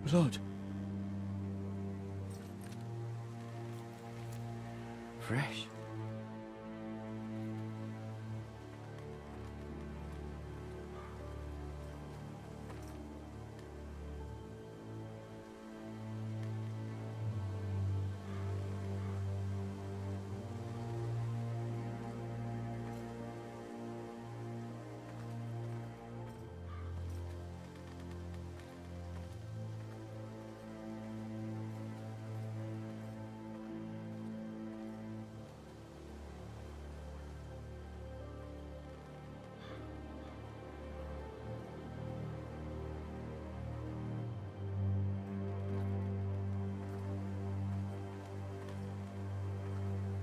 Blood. Fresh.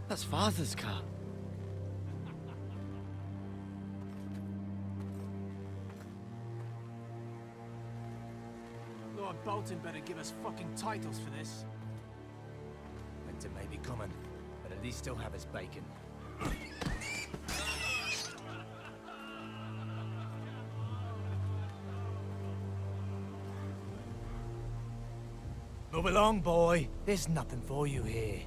That's Father's car. Lord Bolton better give us fucking titles for this. Winter may be coming, but at least he'll have his bacon. Move along, boy. There's nothing for you here.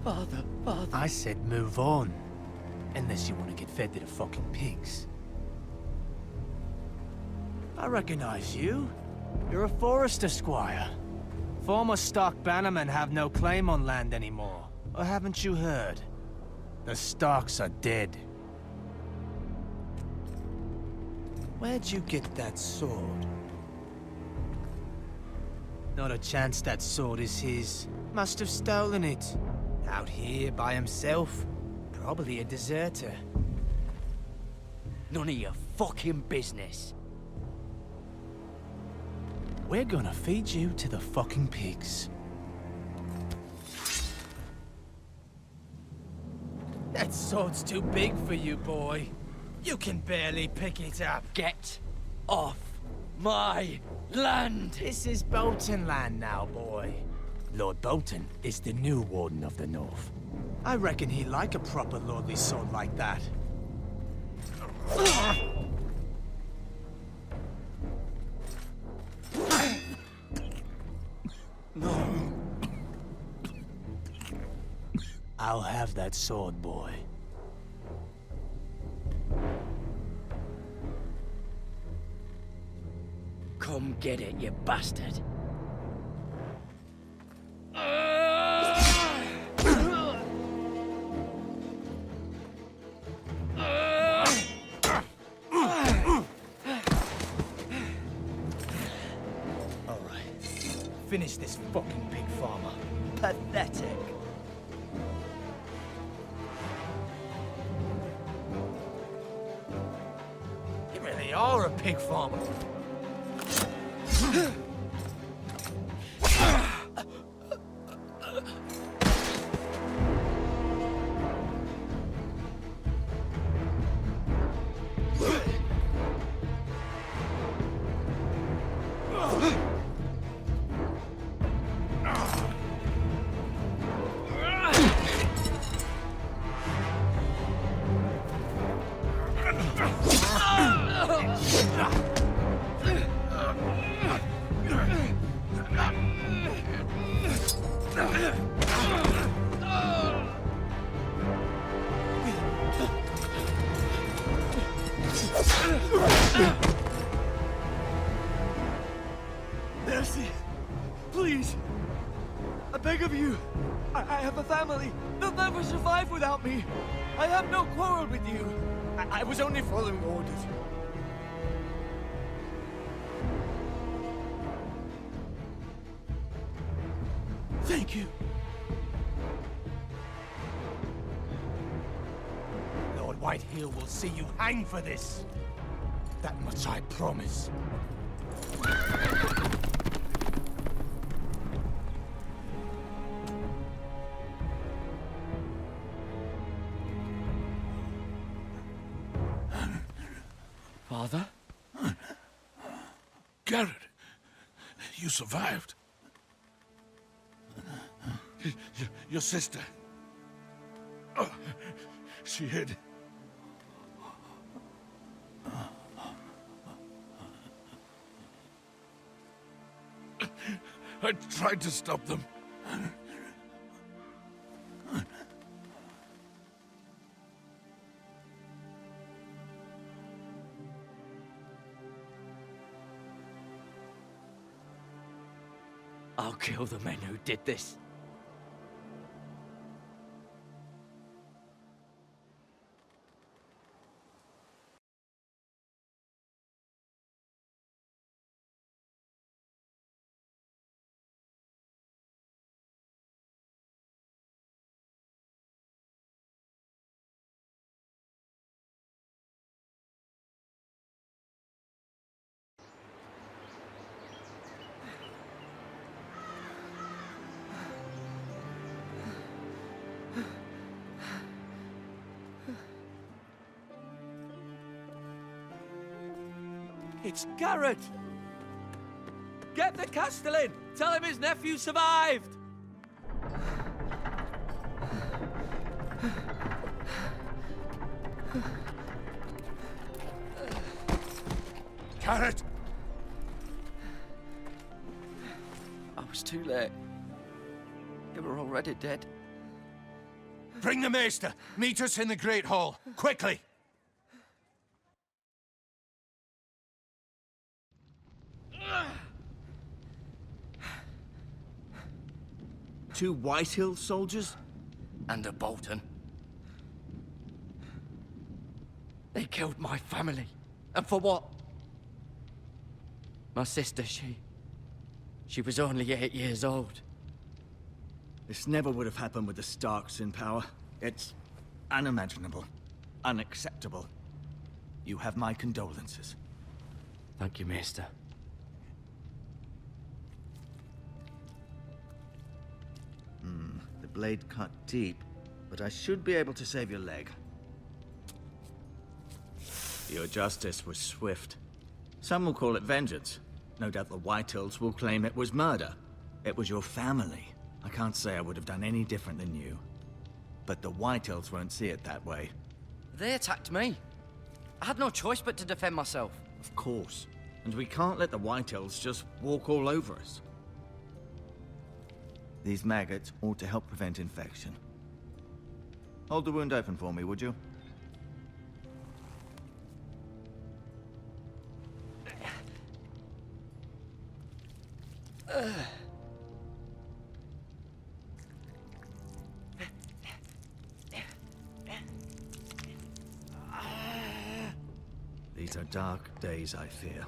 Father. I said move on. Unless you want to get fed to the fucking pigs. I recognize you. You're a Forester squire. Former stock bannermen have no claim on land anymore. Or haven't you heard? The Starks are dead. Where'd you get that sword? Not a chance that sword is his. Must have stolen it. Out here by himself? Probably a deserter. None of your fucking business. We're gonna feed you to the fucking pigs. That sword's too big for you, boy. You can barely pick it up. Get off my land! This is Bolton land now, boy. Lord Bolton is the new Warden of the North. I reckon he'd like a proper lordly sword like that. No. I'll have that sword, boy. Come get it, you bastard. Finish this fucking pig farmer. Pathetic. You really are a pig farmer. Mercy! Please! I beg of you! I have a family! They'll never survive without me! I have no quarrel with you! I was only following orders. Thank you. Lord Whitehill will see you hang for this. That much I promise. Father? Garrett, you survived. Your sister. Oh, she hid. I tried to stop them. I'll kill the men who did this. It's Garrett! Get the Castellan! Tell him his nephew survived! Garrett! I was too late. They were already dead. Bring the maester! Meet us in the Great Hall, quickly! Two Whitehill soldiers? And a Bolton. They killed my family. And for what? My sister, she was only 8 years old. This never would have happened with the Starks in power. It's unimaginable. Unacceptable. You have my condolences. Thank you, Maester. The blade cut deep, but I should be able to save your leg. Your justice was swift. Some will call it vengeance. No doubt the Whitehills will claim it was murder. It was your family. I can't say I would have done any different than you. But the Whitehills won't see it that way. They attacked me. I had no choice but to defend myself. Of course. And we can't let the Whitehills just walk all over us. These maggots ought to help prevent infection. Hold the wound open for me, would you? These are dark days, I fear.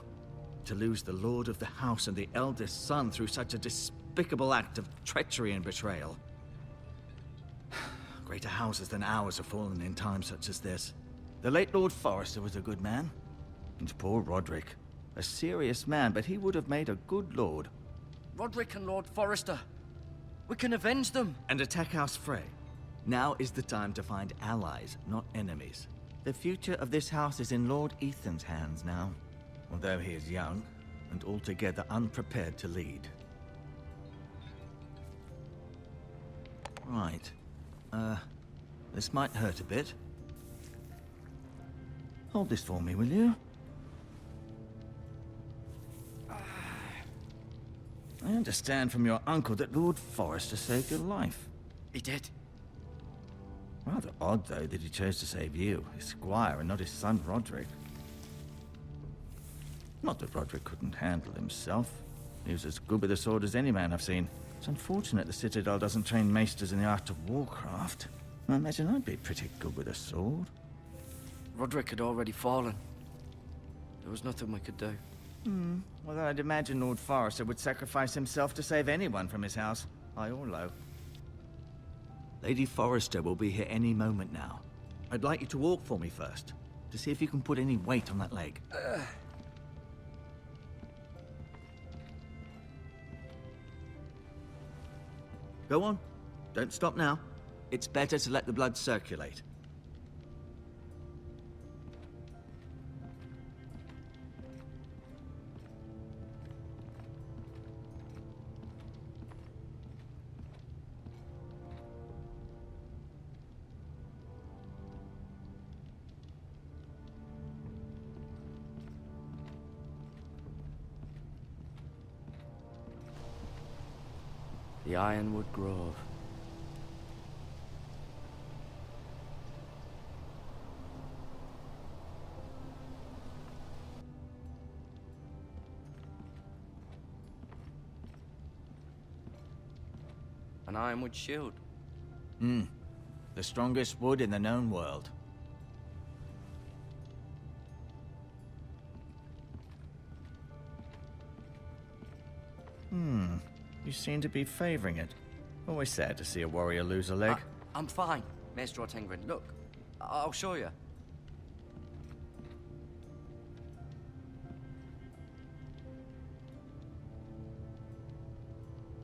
To lose the lord of the house and the eldest son through such a despicable act of treachery and betrayal. Greater houses than ours have fallen in times such as this. The late Lord Forrester was a good man. And poor Roderick. A serious man, but he would have made a good lord. Roderick and Lord Forrester. We can avenge them. And attack House Frey. Now is the time to find allies, not enemies. The future of this house is in Lord Ethan's hands now. Although he is young, and altogether unprepared to lead. Right. This might hurt a bit. Hold this for me, will you? I understand from your uncle that Lord Forrester saved your life. He did. Rather odd, though, that he chose to save you, his squire, and not his son Roderick. Not that Roderick couldn't handle himself. He was as good with a sword as any man I've seen. It's unfortunate the Citadel doesn't train maesters in the art of warcraft. I imagine I'd be pretty good with a sword. Roderick had already fallen. There was nothing we could do. Well, I'd imagine Lord Forrester would sacrifice himself to save anyone from his house, high or low. Lady Forrester will be here any moment now. I'd like you to walk for me first, to see if you can put any weight on that leg. Go on. Don't stop now. It's better to let the blood circulate. The Ironwood Grove. An ironwood shield. The strongest wood in the known world. You seem to be favoring it. Always sad to see a warrior lose a leg. I'm fine, Maester Ortengrin. Look, I'll show you.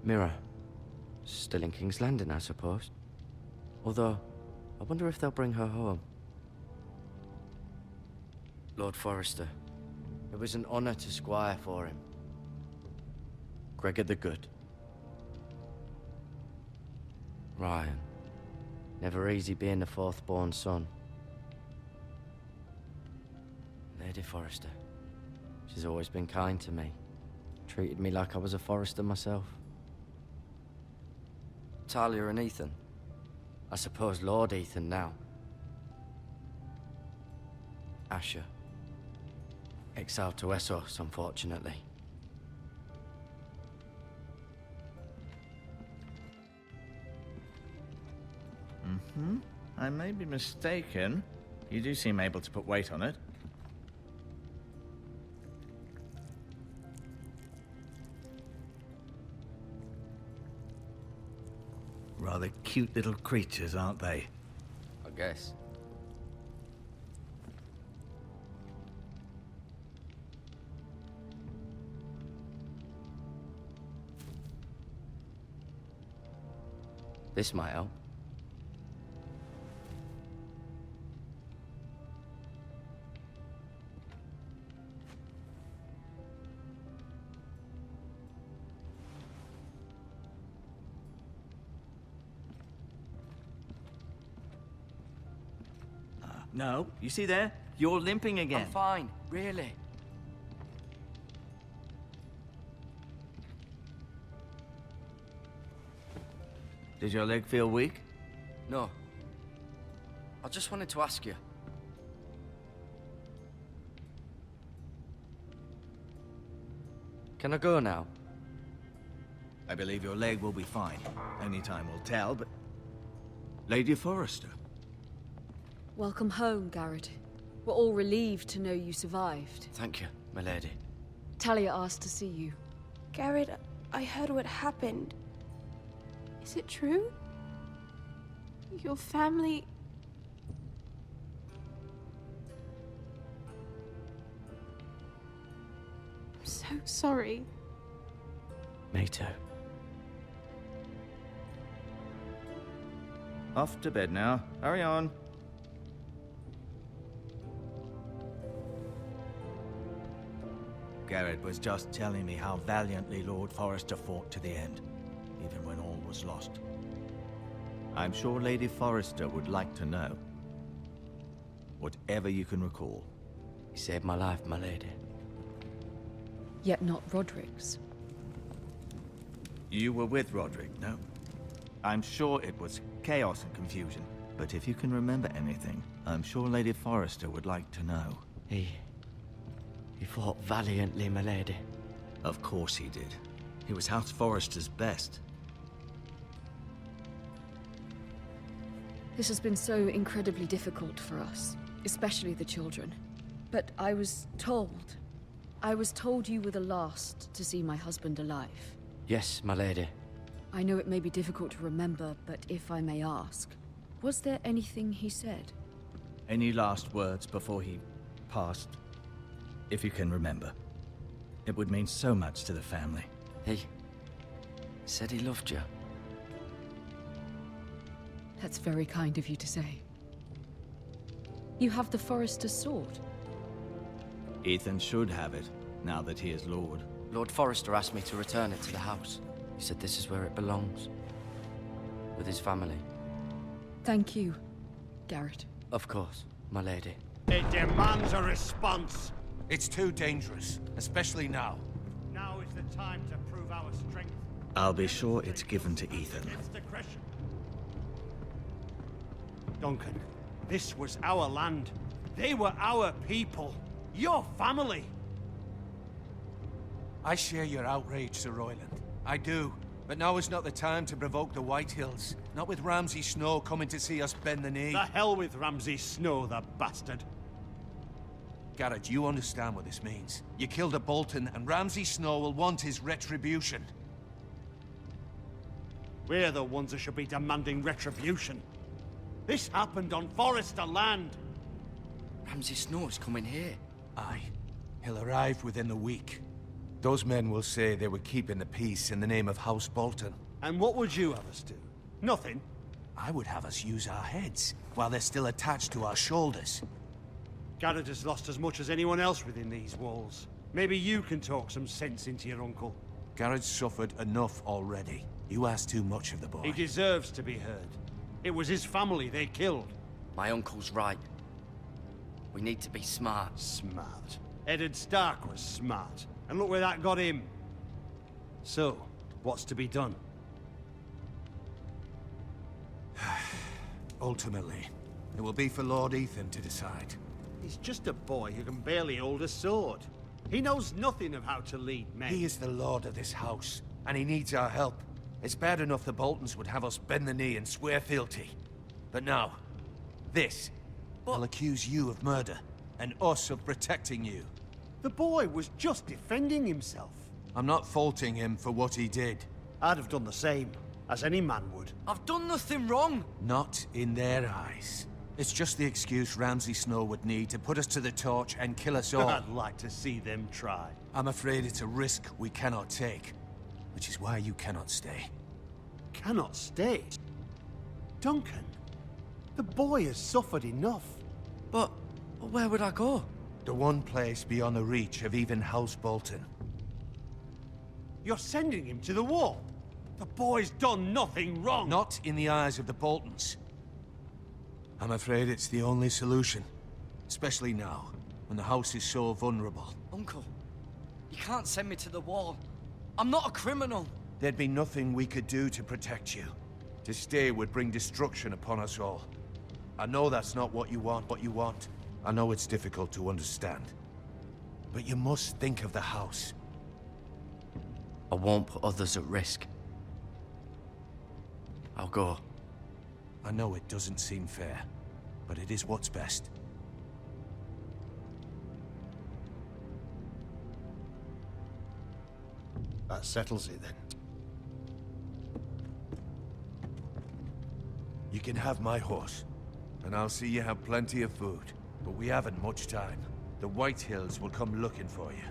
Mirror. Still in King's Landing, I suppose. Although, I wonder if they'll bring her home. Lord Forrester. It was an honor to squire for him. Gregor the Good. Ryan. Never easy being the fourth-born son. Lady Forrester. She's always been kind to me. Treated me like I was a Forrester myself. Talia and Ethan. I suppose Lord Ethan now. Asher. Exiled to Essos, unfortunately. I may be mistaken. You do seem able to put weight on it. Rather cute little creatures, aren't they? I guess. This might help. No, you see there? You're limping again. I'm fine, really. Did your leg feel weak? No. I just wanted to ask you. Can I go now? I believe your leg will be fine. Only time will tell, but... Lady Forrester. Welcome home, Garrett. We're all relieved to know you survived. Thank you, my lady. Talia asked to see you. Garrett, I heard what happened. Is it true? Your family... I'm so sorry. Me too. Off to bed now. Hurry on. Garrett was just telling me how valiantly Lord Forrester fought to the end, even when all was lost. I'm sure Lady Forrester would like to know. Whatever you can recall. You saved my life, my lady. Yet not Roderick's. You were with Roderick, no? I'm sure it was chaos and confusion, but if you can remember anything, I'm sure Lady Forrester would like to know. He fought valiantly, my lady. Of course he did. He was House Forrester's best. This has been so incredibly difficult for us, especially the children. But I was told you were the last to see my husband alive. Yes, my lady. I know it may be difficult to remember, but if I may ask, was there anything he said? Any last words before he passed? If you can remember. It would mean so much to the family. He said he loved you. That's very kind of you to say. You have the Forrester's sword. Ethan should have it, now that he is Lord. Lord Forrester asked me to return it to the house. He said this is where it belongs. With his family. Thank you, Garrett. Of course, my lady. It demands a response. It's too dangerous, especially now. Now is the time to prove our strength. I'll be sure it's given to Ethan. Duncan, this was our land. They were our people. Your family. I share your outrage, Sir Royland. I do. But now is not the time to provoke the Whitehills. Not with Ramsay Snow coming to see us bend the knee. The hell with Ramsay Snow, the bastard. Garrett, you understand what this means. You killed a Bolton, and Ramsay Snow will want his retribution. We're the ones that should be demanding retribution. This happened on Forrester land. Ramsay Snow's coming here. Aye. He'll arrive within the week. Those men will say they were keeping the peace in the name of House Bolton. And what would you have us do? Nothing. I would have us use our heads, while they're still attached to our shoulders. Garrett has lost as much as anyone else within these walls. Maybe you can talk some sense into your uncle. Garrett's suffered enough already. You ask too much of the boy. He deserves to be heard. It was his family they killed. My uncle's right. We need to be smart. Smart. Eddard Stark was smart. And look where that got him. So, what's to be done? Ultimately, it will be for Lord Ethan to decide. He's just a boy who can barely hold a sword. He knows nothing of how to lead men. He is the lord of this house, and he needs our help. It's bad enough the Boltons would have us bend the knee and swear fealty. But now, this will accuse you of murder, and us of protecting you. The boy was just defending himself. I'm not faulting him for what he did. I'd have done the same, as any man would. I've done nothing wrong. Not in their eyes. It's just the excuse Ramsay Snow would need to put us to the torch and kill us all. I'd like to see them try. I'm afraid it's a risk we cannot take, which is why you cannot stay. Cannot stay? Duncan, the boy has suffered enough. But where would I go? The one place beyond the reach of even House Bolton. You're sending him to the wall. The boy's done nothing wrong. Not in the eyes of the Boltons. I'm afraid it's the only solution. Especially now, when the house is so vulnerable. Uncle, you can't send me to the wall. I'm not a criminal. There'd be nothing we could do to protect you. To stay would bring destruction upon us all. I know that's not what you want. I know it's difficult to understand. But you must think of the house. I won't put others at risk. I'll go. I know it doesn't seem fair, but it is what's best. That settles it then. You can have my horse, and I'll see you have plenty of food. But we haven't much time. The Whitehills will come looking for you.